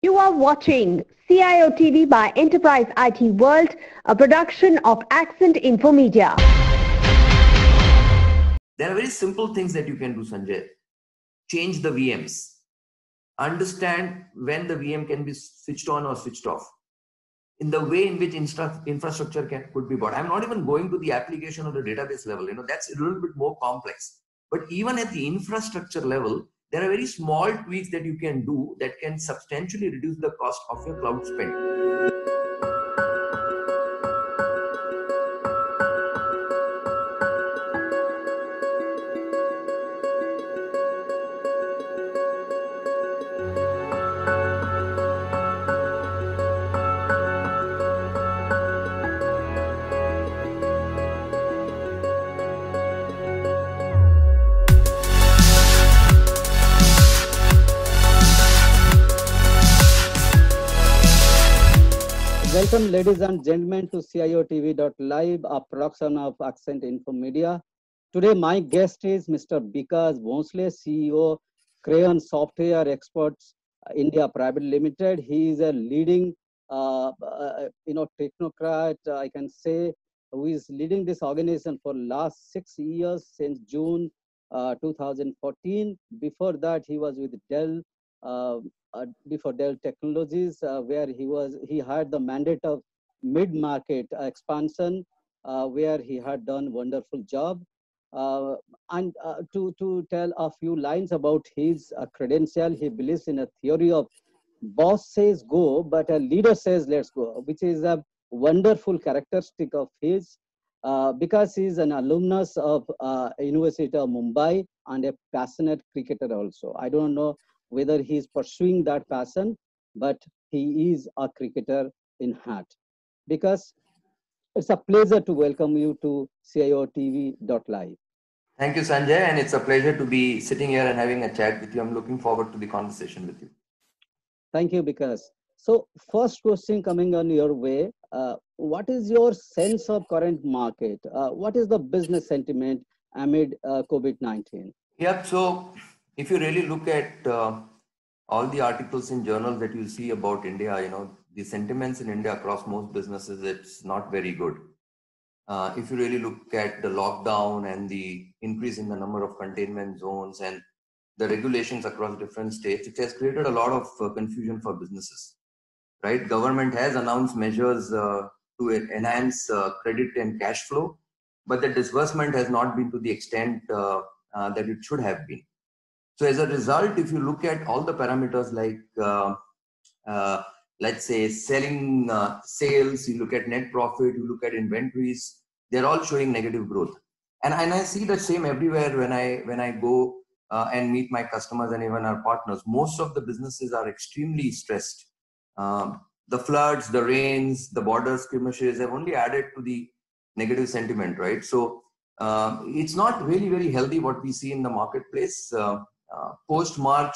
You are watching CIO TV by Enterprise IT World, a production of Accent Infomedia. There are very simple things that you can do, Sanjay. Change the VMs. Understand when the VM can be switched on or switched off. In the way in which infrastructure could be bought. I'm not even going to the application or the database level. That's a little bit more complex. But even at the infrastructure level, there are very small tweaks that you can do that can substantially reduce the cost of your cloud spend. Welcome, ladies and gentlemen, to CIOTV.live, a production of Accent Infomedia. Today, my guest is Mr. Vikas Bhonsle, CEO, Crayon Software Experts India Private Limited. He is a leading, technocrat, I can say, who is leading this organization for last 6 years since June 2014. Before that, he was with Dell. Before Dell Technologies, where he had the mandate of mid-market expansion, where he had done wonderful job. And to tell a few lines about his credential, he believes in a theory of boss says go, but a leader says let's go, which is a wonderful characteristic of his. Because he's an alumnus of University of Mumbai and a passionate cricketer also. I don't know whether he is pursuing that passion, but he is a cricketer in heart. Because it's a pleasure to welcome you to CIOTV.live. Thank you, Sanjay, and it's a pleasure to be sitting here and having a chat with you. I'm looking forward to the conversation with you. Thank you, Vikas. So first question coming on your way, what is your sense of current market? What is the business sentiment amid COVID-19? Yep, so if you really look at all the articles in journals that you see about India, the sentiments in India across most businesses, it's not very good. If you really look at the lockdown and the increase in the number of containment zones and the regulations across different states, it has created a lot of confusion for businesses, right? Government has announced measures to enhance credit and cash flow, but the disbursement has not been to the extent that it should have been. So as a result, if you look at all the parameters like, let's say, selling sales, you look at net profit, you look at inventories, they're all showing negative growth. And I see the same everywhere when I go and meet my customers and even our partners. Most of the businesses are extremely stressed. The floods, the rains, the border skirmishes have only added to the negative sentiment, right? So it's not really very healthy what we see in the marketplace. Post-March,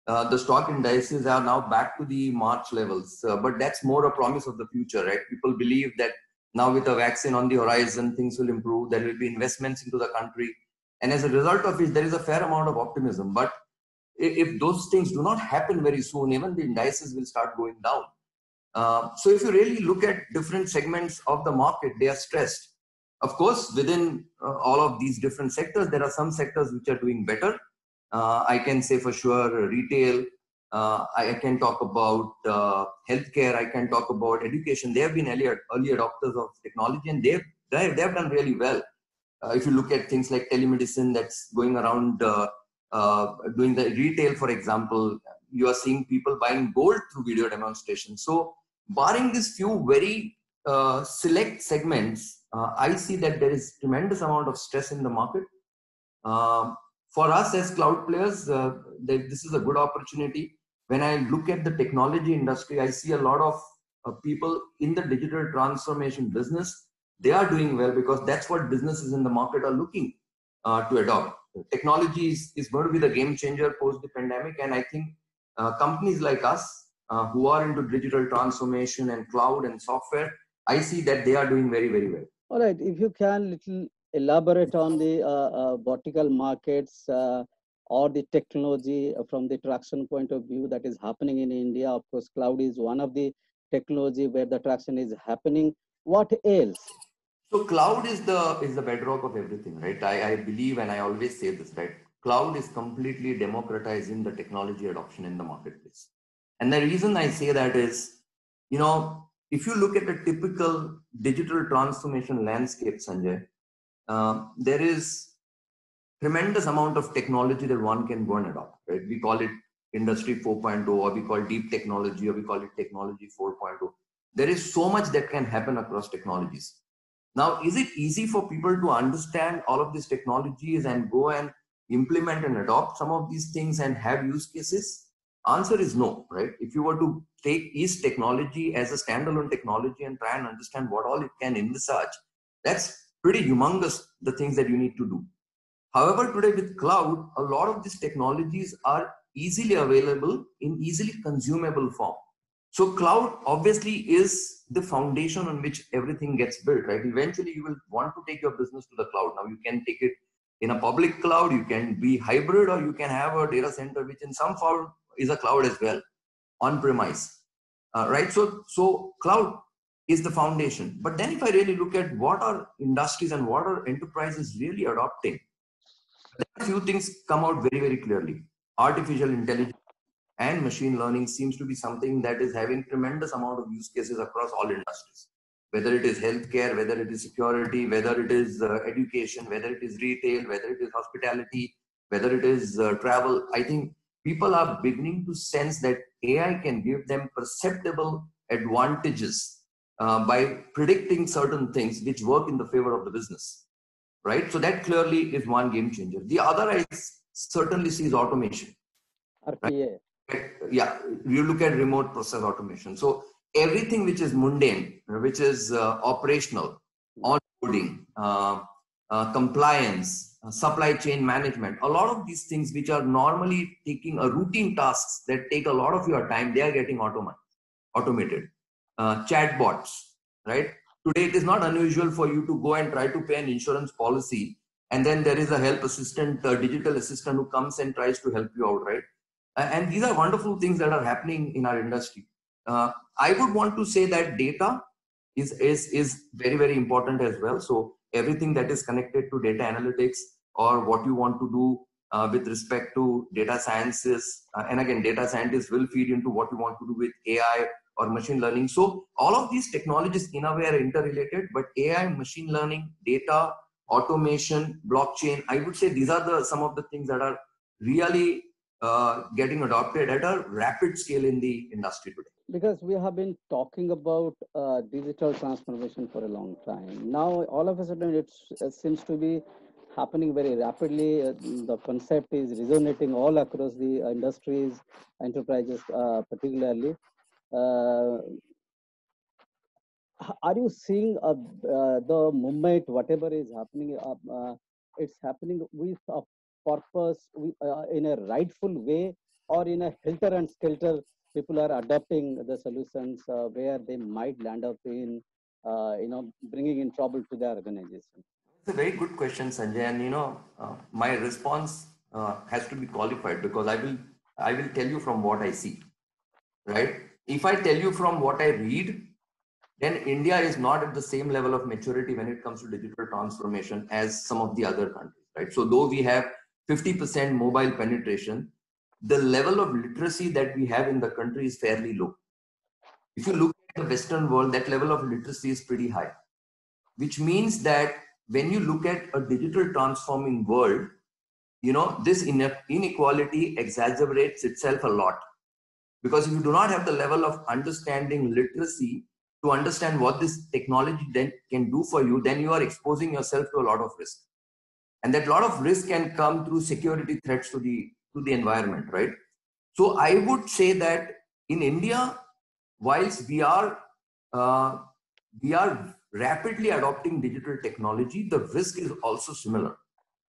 the stock indices are now back to the March levels, but that's more a promise of the future, right? People believe that now with a vaccine on the horizon, things will improve. There will be investments into the country. And as a result of it, there is a fair amount of optimism. But if those things do not happen very soon, even the indices will start going down. So if you really look at different segments of the market, they are stressed. Of course, within all of these different sectors, there are some sectors which are doing better. I can say for sure retail, I can talk about healthcare, I can talk about education. They have been early adopters of technology and they've done really well. If you look at things like telemedicine that's going around doing the retail, for example, you are seeing people buying gold through video demonstration. So barring these few very select segments, I see that there is tremendous amount of stress in the market. For us as cloud players, this is a good opportunity. When I look at the technology industry, I see a lot of people in the digital transformation business. They are doing well because that's what businesses in the market are looking to adopt. Technology is going to be the game changer post the pandemic. And I think companies like us who are into digital transformation and cloud and software, I see that they are doing very, very well. All right, if you can little elaborate on the vertical markets or the technology from the traction point of view that is happening in India. Of course, cloud is one of the technology where the traction is happening. What else? So cloud is the bedrock of everything, right? I believe, and I always say this, right? Cloud is completely democratizing the technology adoption in the marketplace. And the reason I say that is, if you look at a typical digital transformation landscape, Sanjay, there is tremendous amount of technology that one can go and adopt, right? We call it industry 4.0, or we call deep technology, or we call it technology 4.0. There is so much that can happen across technologies. Now, is it easy for people to understand all of these technologies and go and implement and adopt some of these things and have use cases? Answer is no, right? If you were to take each technology as a standalone technology and try and understand what all it can envisage, that's pretty humongous, the things that you need to do. However, today with cloud, a lot of these technologies are easily available in easily consumable form. So cloud obviously is the foundation on which everything gets built, right? Eventually you will want to take your business to the cloud. Now you can take it in a public cloud, you can be hybrid, or you can have a data center, which in some form is a cloud as well, on premise, right? So cloud is the foundation. But then if I really look at what are industries and what are enterprises really adopting, a few things come out very, very clearly. Artificial intelligence and machine learning seems to be something that is having tremendous amount of use cases across all industries, whether it is healthcare, whether it is security, whether it is education, whether it is retail, whether it is hospitality, whether it is travel. I think people are beginning to sense that AI can give them perceptible advantages by predicting certain things which work in the favor of the business, right? So that clearly is one game changer. The other I certainly see is automation. RPA. Yeah, you look at remote process automation. So everything which is mundane, which is operational, onboarding, compliance, supply chain management, a lot of these things which are normally taking a routine tasks that take a lot of your time, they are getting automated. Chatbots, right? Today it is not unusual for you to go and try to pay an insurance policy, and then there is a help assistant, a digital assistant who comes and tries to help you out, right? And these are wonderful things that are happening in our industry. I would want to say that data is very, very important as well. So everything that is connected to data analytics, or what you want to do with respect to data sciences, and again, data scientists will feed into what you want to do with AI or machine learning. So all of these technologies in a way are interrelated, but AI, machine learning, data, automation, blockchain, I would say these are some of the things that are really getting adopted at a rapid scale in the industry today. Because we have been talking about digital transformation for a long time. Now, all of a sudden, it seems to be happening very rapidly. The concept is resonating all across the industries, enterprises particularly. Are you seeing the movement, whatever is happening, it's happening with a purpose, in a rightful way, or in a helter and skelter? People are adopting the solutions where they might land up in, bringing in trouble to their organization. It's a very good question, Sanjay, and my response has to be qualified, because I will tell you from what I see, right? If I tell you from what I read, then India is not at the same level of maturity when it comes to digital transformation as some of the other countries, right? So though we have 50% mobile penetration, the level of literacy that we have in the country is fairly low. If you look at the Western world, that level of literacy is pretty high, which means that when you look at a digital transforming world, this inequality exaggerates itself a lot. Because if you do not have the level of understanding literacy to understand what this technology then can do for you, then you are exposing yourself to a lot of risk. And that lot of risk can come through security threats to the environment, right? So I would say that in India, whilst we are rapidly adopting digital technology, the risk is also similar.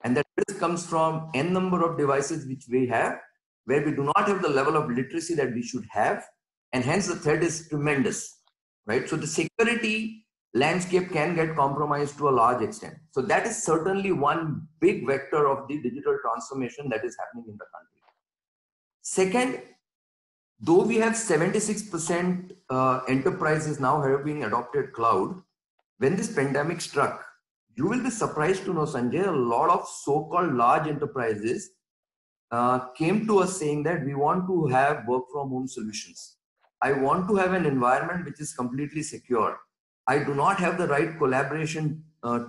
And that risk comes from n number of devices which we have, where we do not have the level of literacy that we should have, and hence the threat is tremendous, right? So the security landscape can get compromised to a large extent. So that is certainly one big vector of the digital transformation that is happening in the country. Second, though we have 76% enterprises now having adopted cloud, when this pandemic struck, you will be surprised to know, Sanjay, a lot of so-called large enterprises came to us saying that we want to have work from home solutions. I want to have an environment which is completely secure. I do not have the right collaboration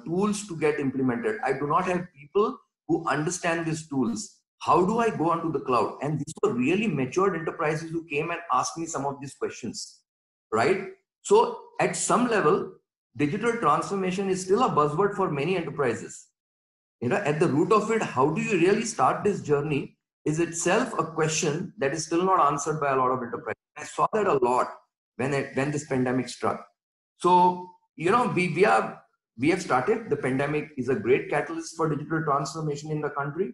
tools to get implemented. I do not have people who understand these tools. How do I go onto the cloud? And these were really matured enterprises who came and asked me some of these questions, right? So at some level, digital transformation is still a buzzword for many enterprises. At the root of it, how do you really start this journey is itself a question that is still not answered by a lot of enterprises. I saw that a lot when this pandemic struck. So, we have started. The pandemic is a great catalyst for digital transformation in the country.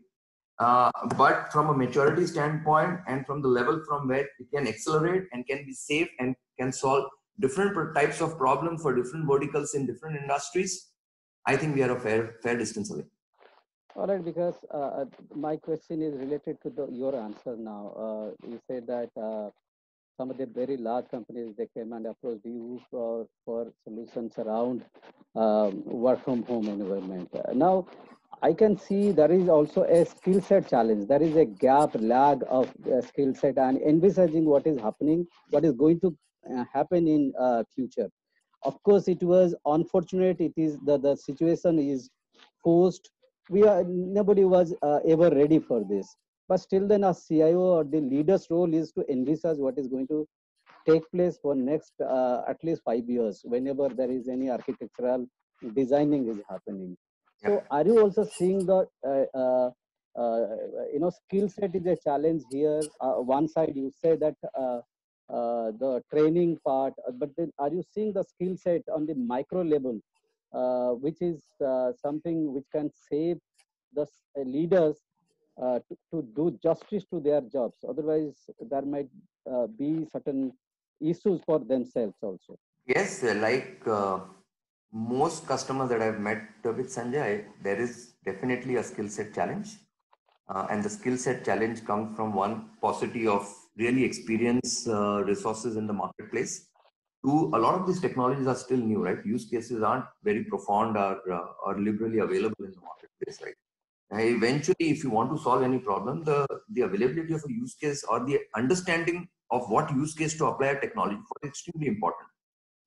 But from a maturity standpoint and from the level from where it can accelerate and can be safe and can solve different types of problems for different verticals in different industries, I think we are a fair distance away. All right, because my question is related to your answer now. You said that some of the very large companies, they came and approached you for solutions around work from home environment. Now, I can see there is also a skill set challenge. There is a gap, lag of skill set, and envisaging what is happening, what is going to happen in future. Of course, it was unfortunate. It is the situation is forced. Nobody was ever ready for this. But still, then a CIO or the leader's role is to envisage what is going to take place for next at least 5 years. Whenever there is any architectural designing is happening. So, are you also seeing the skill set is a challenge here? One side you say that the training part, but then are you seeing the skill set on the micro level, which is something which can save the leaders to do justice to their jobs? Otherwise, there might be certain issues for themselves also. Yes, like most customers that I've met with, Sanjay, there is definitely a skill set challenge. And the skill set challenge comes from one paucity of really experienced resources in the marketplace. To a lot of these technologies are still new, right? Use cases aren't very profound or liberally available in the marketplace, right? Eventually, if you want to solve any problem, the availability of a use case or the understanding of what use case to apply a technology for is extremely important.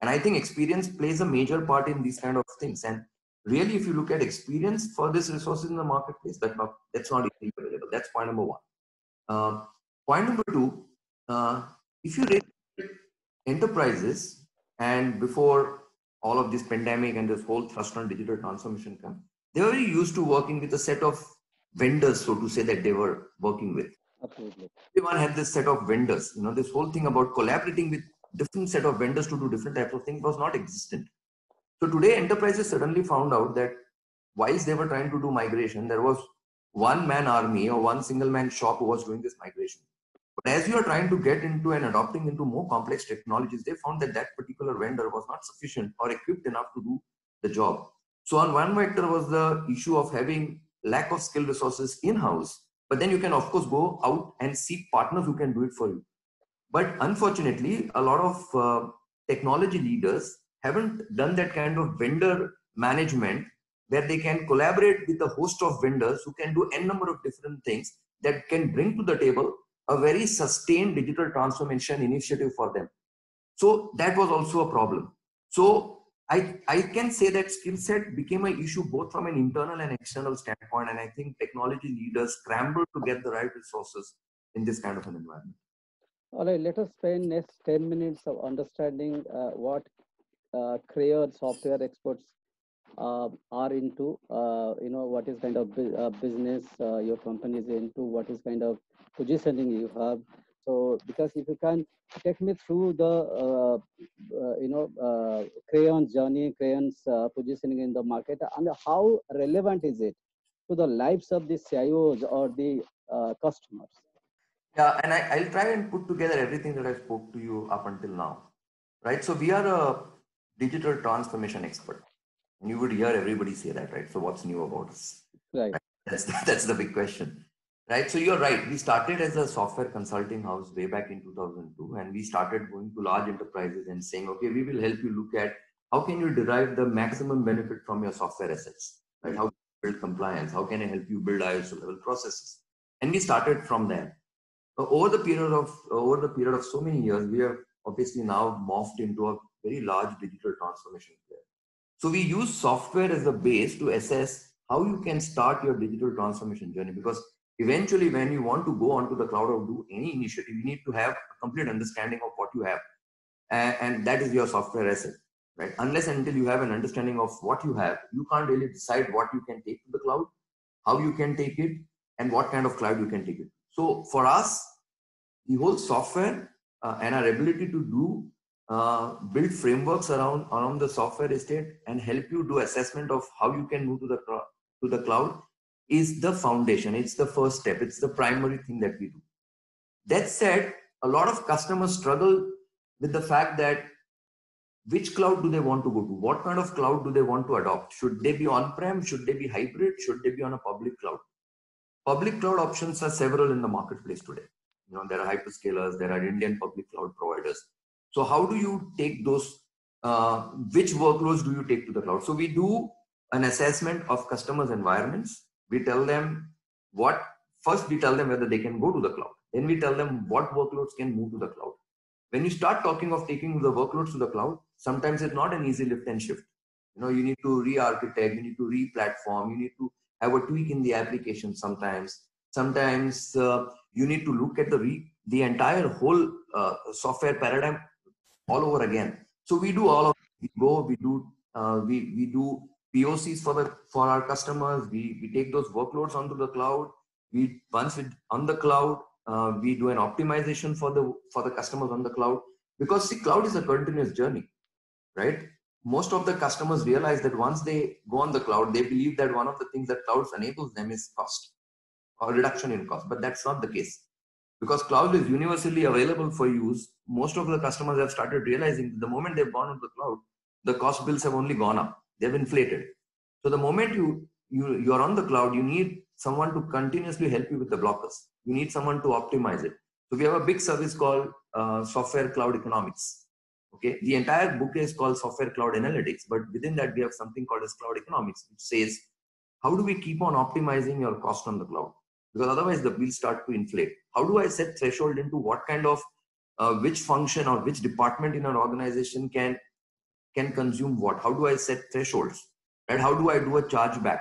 And I think experience plays a major part in these kind of things. And really, if you look at experience for these resources in the marketplace, that's not easily available. That's point number one. Point number two, if you rate enterprises, and before all of this pandemic and this whole thrust on digital transformation come, they were very used to working with a set of vendors, so to say, that they were working with. Absolutely. Everyone had this set of vendors. This whole thing about collaborating with different set of vendors to do different types of things was not existent. So today, enterprises suddenly found out that whilst they were trying to do migration, there was one man army or one single man shop who was doing this migration. But as you are trying to get into and adopting into more complex technologies, they found that that particular vendor was not sufficient or equipped enough to do the job. So on one vector was the issue of having lack of skilled resources in-house, but then you can of course go out and seek partners who can do it for you. But unfortunately, a lot of technology leaders haven't done that kind of vendor management where they can collaborate with a host of vendors who can do n number of different things that can bring to the table a very sustained digital transformation initiative for them. So that was also a problem. So I can say that skill set became an issue both from an internal and external standpoint. And I think technology leaders scrambled to get the right resources in this kind of an environment. All right, let us spend next 10 minutes of understanding what Crayon software experts are into, what is kind of business your company is into, what is kind of positioning you have. So, because if you can take me through the, Crayon's journey, Crayon's positioning in the market, and how relevant is it to the lives of the CIOs or the customers? Yeah, and I'll try and put together everything that I spoke to you up until now, right? So we are a digital transformation expert. And you would hear everybody say that, right? So what's new about us? Right. That's the big question, right? So you're right. We started as a software consulting house way back in 2002, and we started going to large enterprises and saying, okay, we will help you look at how can you derive the maximum benefit from your software assets, right? How can you build compliance? How can I help you build ISO level processes? And we started from there. Over the period of so many years, we have obviously now morphed into a very large digital transformation player. So we use software as a base to assess how you can start your digital transformation journey, because eventually when you want to go onto the cloud or do any initiative, you need to have a complete understanding of what you have. And that is your software asset, right? Unless and until you have an understanding of what you have, you can't really decide what you can take to the cloud, how you can take it, and what kind of cloud you can take it. So for us, the whole software and our ability to do build frameworks around the software estate and help you do assessment of how you can move to the cloud is the foundation. It's the first step. It's the primary thing that we do. That said, a lot of customers struggle with the fact that which cloud do they want to go to? What kind of cloud do they want to adopt? Should they be on-prem? Should they be hybrid? Should they be on a public cloud? Public cloud options are several in the marketplace today. You know, there are hyperscalers, there are Indian public cloud providers. So how do you take those, which workloads do you take to the cloud? So we do an assessment of customers' environments. We tell them first we tell them whether they can go to the cloud. Then we tell them what workloads can move to the cloud. When you start talking of taking the workloads to the cloud, sometimes it's not an easy lift and shift. You know, you need to re-architect, you need to re-platform, you need to have a tweak in the application sometimes. Sometimes you need to look at the entire whole software paradigm all over again. So we do all of it. We do POCs for our customers. We take those workloads onto the cloud. Once on the cloud, we do an optimization for the customers on the cloud, because see, cloud is a continuous journey, right? Most of the customers realize that once they go on the cloud, they believe that one of the things that clouds enables them is cost or reduction in cost, but that's not the case. Because cloud is universally available for use, most of the customers have started realizing that the moment they've gone on the cloud, the cost bills have only gone up. They've inflated. So the moment you're on the cloud, you need someone to continuously help you with the blockers. You need someone to optimize it. So we have a big service called Software Cloud Economics. Okay, the entire book is called Software Cloud Analytics, but within that we have something called as Cloud Economics, which says, how do we keep on optimizing your cost on the cloud? Because otherwise the bills start to inflate. How do I set threshold into what kind of which function or which department in an organization can consume what? How do I set thresholds? Right? How do I do a chargeback?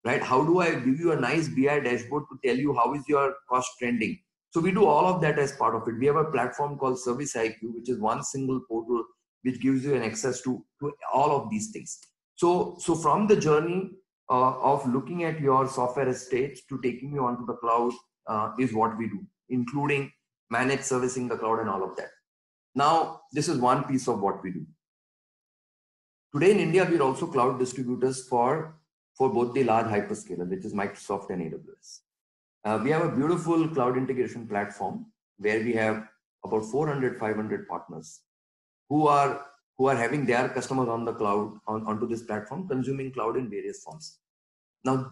Right? How do I give you a nice BI dashboard to tell you how is your cost trending? So we do all of that as part of it. We have a platform called Service IQ, which is one single portal which gives you an access to all of these things. So from the journey of looking at your software estates to taking you onto the cloud is what we do, including managed servicing the cloud and all of that. Now, this is one piece of what we do. Today in India, we are also cloud distributors for both the large hyperscaler, which is Microsoft and AWS. We have a beautiful cloud integration platform where we have about 400, 500 partners who are having their customers on the cloud, onto this platform, consuming cloud in various forms. Now,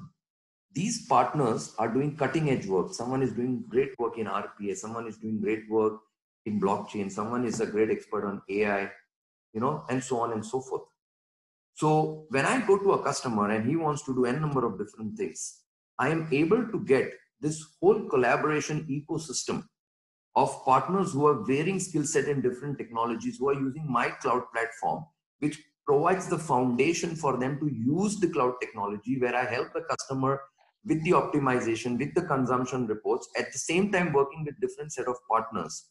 these partners are doing cutting edge work. Someone is doing great work in RPA. Someone is doing great work in blockchain. Someone is a great expert on AI, you know, and so on and so forth. So when I go to a customer and he wants to do n number of different things, I am able to get this whole collaboration ecosystem of partners who are varying skill set in different technologies, who are using my cloud platform, which provides the foundation for them to use the cloud technology, where I help the customer with the optimization, with the consumption reports, at the same time working with different set of partners,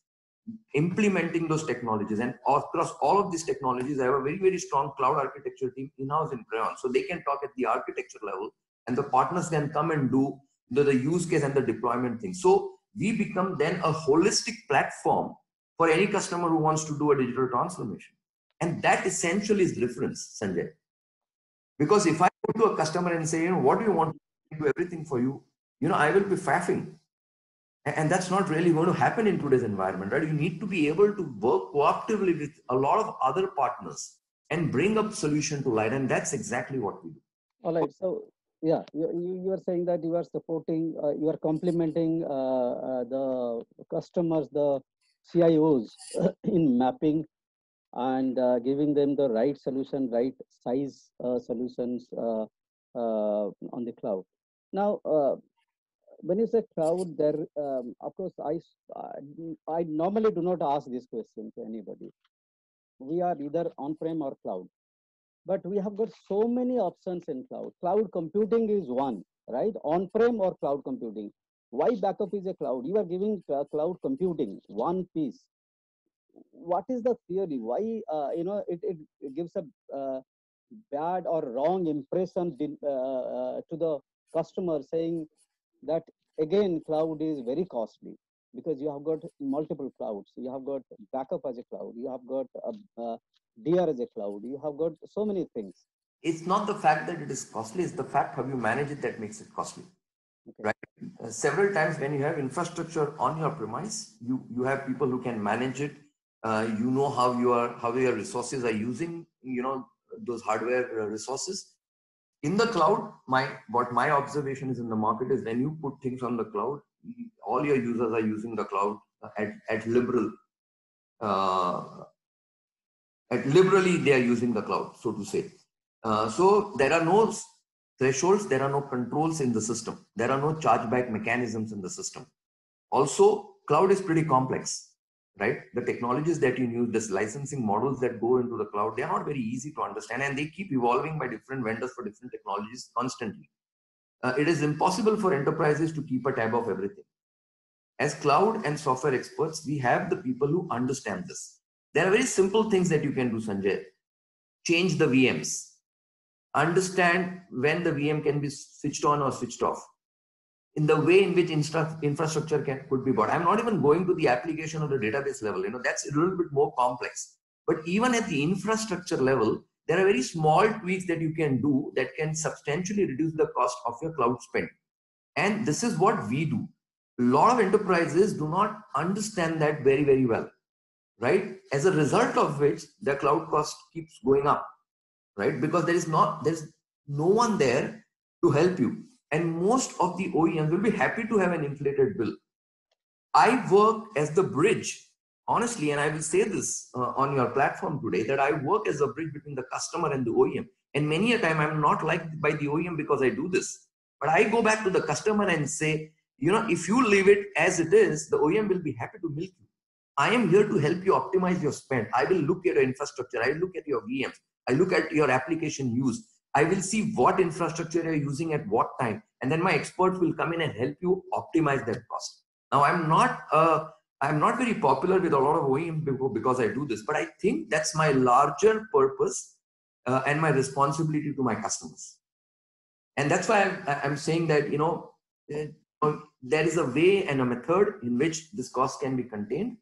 implementing those technologies. And across all of these technologies, I have a very, very strong cloud architecture team in-house in Crayon. So they can talk at the architecture level and the partners can come and do the use case and the deployment thing. So we become then a holistic platform for any customer who wants to do a digital transformation. And that essentially is the difference, Sanjay. Because if I go to a customer and say, you know, what do you want to do everything for you? You know, I will be faffing. And that's not really going to happen in today's environment, right? You need to be able to work cooperatively with a lot of other partners and bring up solution to light. And that's exactly what we do. All right. So yeah, you are saying that you are supporting, you are complementing the customers, the CIOs in mapping and giving them the right solution, right size solutions on the cloud. Now, when you say cloud, there, of course, I normally do not ask this question to anybody. We are either on-prem or cloud, but we have got so many options in cloud. Cloud computing is one, right? On-prem or cloud computing. Why backup is a cloud? You are giving cloud computing one piece. What is the theory? Why it gives a bad or wrong impression to the customer, saying that again cloud is very costly because you have got multiple clouds. You have got backup as a cloud. You have got DR as a cloud. You have got so many things. It's not the fact that it is costly, it's the fact how you manage it that makes it costly. Okay. Right? Several times when you have infrastructure on your premise, you have people who can manage it. You know how your resources are using, those hardware resources. In the cloud, what my observation is in the market is when you put things on the cloud, all your users are using the cloud liberally they are using the cloud, so to say. So there are no thresholds, there are no controls in the system. There are no chargeback mechanisms in the system. Also, cloud is pretty complex. Right? The technologies that you use, this licensing models that go into the cloud, they are not very easy to understand, and they keep evolving by different vendors for different technologies constantly. It is impossible for enterprises to keep a tab of everything. As cloud and software experts, we have the people who understand this. There are very simple things that you can do, Sanjay. Change the VMs. Understand when the VM can be switched on or switched off. In the way in which infrastructure could be bought. I'm not even going to the application or the database level. That's a little bit more complex. But even at the infrastructure level, there are very small tweaks that you can do that can substantially reduce the cost of your cloud spend. And this is what we do. A lot of enterprises do not understand that very, very well, right? As a result of which the cloud cost keeps going up, right? Because there's no one there to help you. And most of the OEMs will be happy to have an inflated bill. I work as the bridge, honestly, and I will say this on your platform today, that I work as a bridge between the customer and the OEM. And many a time I'm not liked by the OEM because I do this. But I go back to the customer and say, if you leave it as it is, the OEM will be happy to milk you. I am here to help you optimize your spend. I will look at your infrastructure. I look at your VMs. I look at your application use. I will see what infrastructure you're using at what time. And then my experts will come in and help you optimize that cost. Now, I'm not very popular with a lot of OEMs because I do this, but I think that's my larger purpose and my responsibility to my customers. And that's why I'm saying that, there is a way and a method in which this cost can be contained.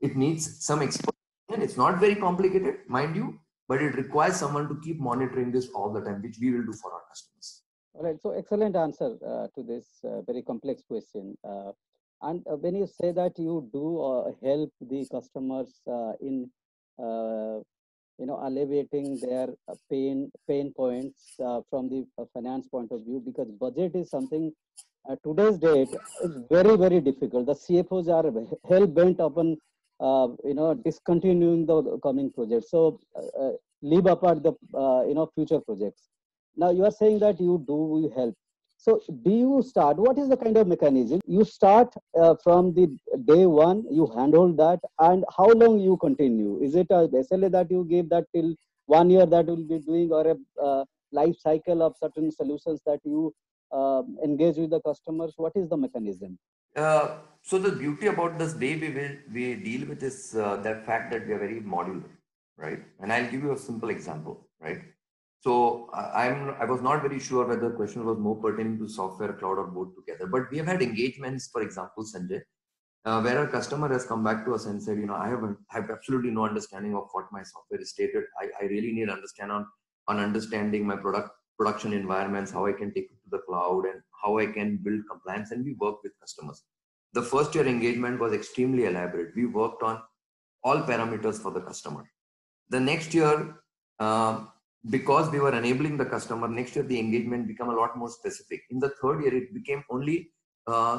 It needs some expert, and it's not very complicated, mind you, but it requires someone to keep monitoring this all the time, which we will do for our customers. All right. So excellent answer to this very complex question. And when you say that you do help the customers in alleviating their pain points from the finance point of view, because budget is something today's date is very, very difficult. The CFOs are hell bent upon discontinuing the coming projects. So leave apart the future projects. Now you are saying that you help. So do you start? What is the kind of mechanism you start from the day one? You handle that, and how long you continue? Is it a SLA that you give that till 1 year that will be doing, or a life cycle of certain solutions that you engage with the customers? What is the mechanism? So the beauty about this way we deal with is that fact that we are very modular, right? And I'll give you a simple example, right? So I was not very sure whether the question was more pertaining to software, cloud, or both together. But we have had engagements, for example, Sanjay, where a customer has come back to us and said, I have absolutely no understanding of what my software is stated. I really need understand on understanding my production environments, how I can take it to the cloud, and how I can build compliance. And we work with customers. The first year engagement was extremely elaborate. We worked on all parameters for the customer. The next year, because we were enabling the customer, next year the engagement became a lot more specific. In the third year, it became only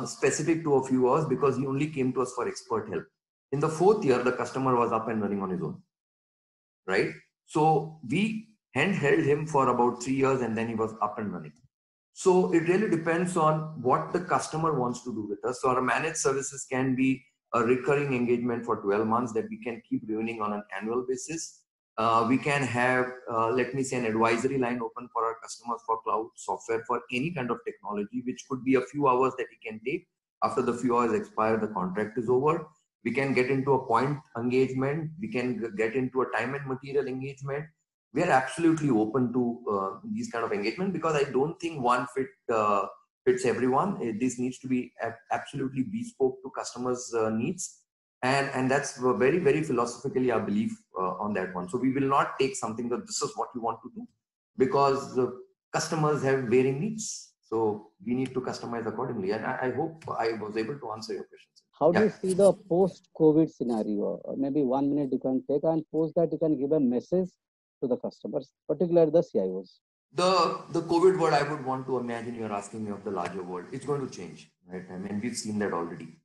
specific to a few hours because he only came to us for expert help. In the fourth year, the customer was up and running on his own, right? So we handheld him for about 3 years and then he was up and running. So it really depends on what the customer wants to do with us. So our managed services can be a recurring engagement for 12 months that we can keep renewing on an annual basis. We can have, let me say, an advisory line open for our customers for cloud software for any kind of technology, which could be a few hours that he can take. After the few hours expire, the contract is over. We can get into a point engagement. We can get into a time and material engagement. We are absolutely open to these kind of engagement because I don't think one fits everyone. This needs to be absolutely bespoke to customers' needs. And that's very, very philosophically our belief on that one. So we will not take something that this is what you want to do because customers have varying needs. So we need to customize accordingly. And I hope I was able to answer your questions. How do you see the post-COVID scenario? Maybe 1 minute you can take, and post that you can give a message to the customers, particularly the CIOs. The COVID world, I would want to imagine you're asking me of the larger world. It's going to change, right? I mean, we've seen that already.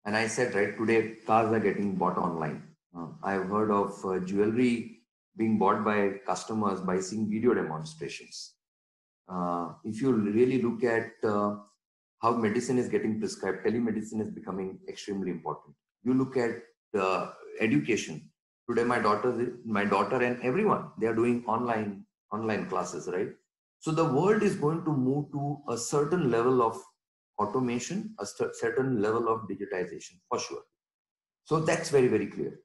And I said, right, today cars are getting bought online. I've heard of jewelry being bought by customers by seeing video demonstrations. If you really look at how medicine is getting prescribed, telemedicine is becoming extremely important. You look at education. Today, my daughter and everyone, they are doing online classes, right? So the world is going to move to a certain level of automation, a certain level of digitization, for sure. So that's very, very clear.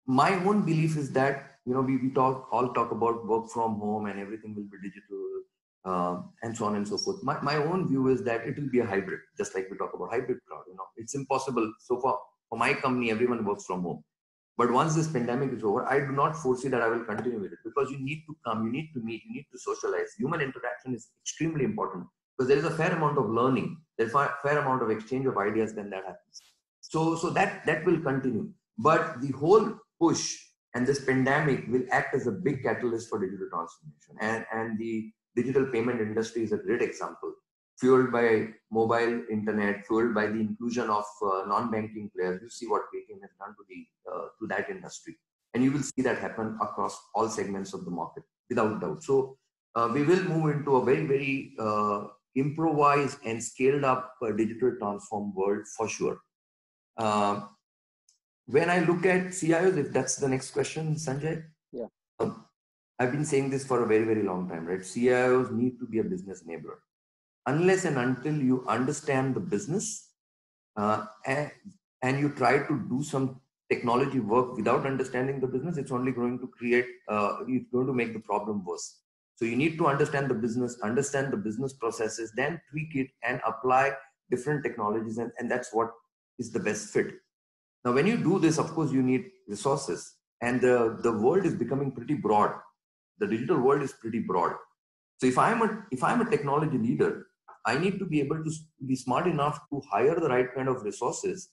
My own belief is that, we all talk about work from home and everything will be digital and so on and so forth. My own view is that it will be a hybrid, just like we talk about hybrid cloud. It's impossible. So for my company, everyone works from home. But once this pandemic is over, I do not foresee that I will continue with it because you need to come, you need to meet, you need to socialize. Human interaction is extremely important because there is a fair amount of learning, there's a fair amount of exchange of ideas when that happens. So that will continue. But the whole push and this pandemic will act as a big catalyst for digital transformation. And the digital payment industry is a great example. Fueled by mobile internet, fueled by the inclusion of non-banking players. You see what Paytm has done to that industry, and you will see that happen across all segments of the market, without doubt. So we will move into a very, very improvised and scaled up digital transform world for sure. When I look at CIOs, if that's the next question, Sanjay, yeah, I've been saying this for a very, very long time, right? CIOs need to be a business enabler. Unless and until you understand the business and you try to do some technology work without understanding the business, it's only going to it's going to make the problem worse. So you need to understand the business processes, then tweak it and apply different technologies. And that's what is the best fit. Now, when you do this, of course, you need resources, and the world is becoming pretty broad. The digital world is pretty broad. So if I'm a technology leader, I need to be able to be smart enough to hire the right kind of resources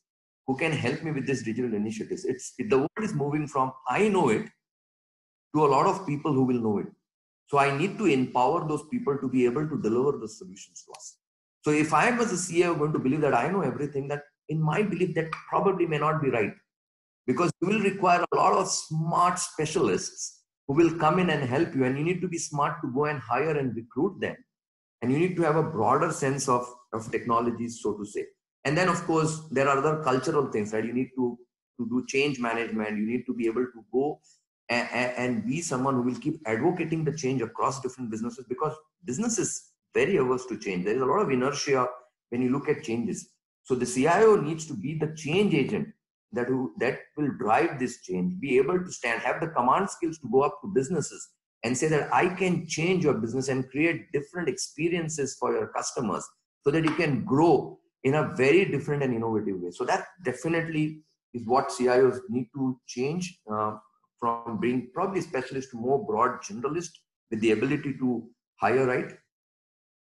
who can help me with this digital initiatives. The world is moving from I know it to a lot of people who will know it. So I need to empower those people to be able to deliver the solutions to us. So if I am as a CEO going to believe that I know everything, that in my belief that probably may not be right, because you will require a lot of smart specialists who will come in and help you, and you need to be smart to go and hire and recruit them. And you need to have a broader sense of technologies, so to say. And then, of course, there are other cultural things, right? You need to do change management. You need to be able to go and be someone who will keep advocating the change across different businesses, because business is very averse to change. There is a lot of inertia when you look at changes. So the CIO needs to be the change agent that will drive this change, be able to have the command skills to go up to businesses and say that I can change your business and create different experiences for your customers so that you can grow in a very different and innovative way. So that definitely is what CIOs need to change from being probably specialist to more broad generalist with the ability to hire right.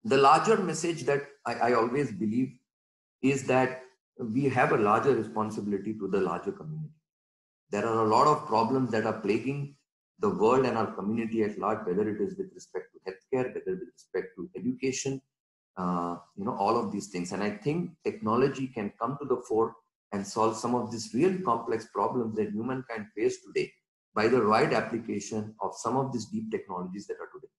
The larger message that I always believe is that we have a larger responsibility to the larger community. There are a lot of problems that are plaguing the world and our community at large, whether it is with respect to healthcare, whether with respect to education, all of these things. And I think technology can come to the fore and solve some of these real complex problems that humankind face today by the right application of some of these deep technologies that are today.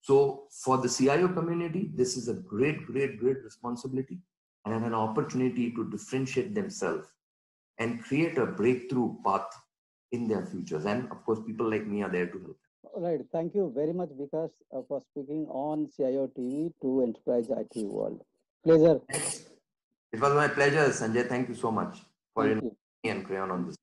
So for the CIO community, this is a great, great, great responsibility and an opportunity to differentiate themselves and create a breakthrough path in their futures. And of course, people like me are there to help. All right. Thank you very much, Vikas, for speaking on CIO TV to Enterprise IT World. Pleasure. It was my pleasure, Sanjay. Thank you so much for Thank inviting you. me and Crayon on this.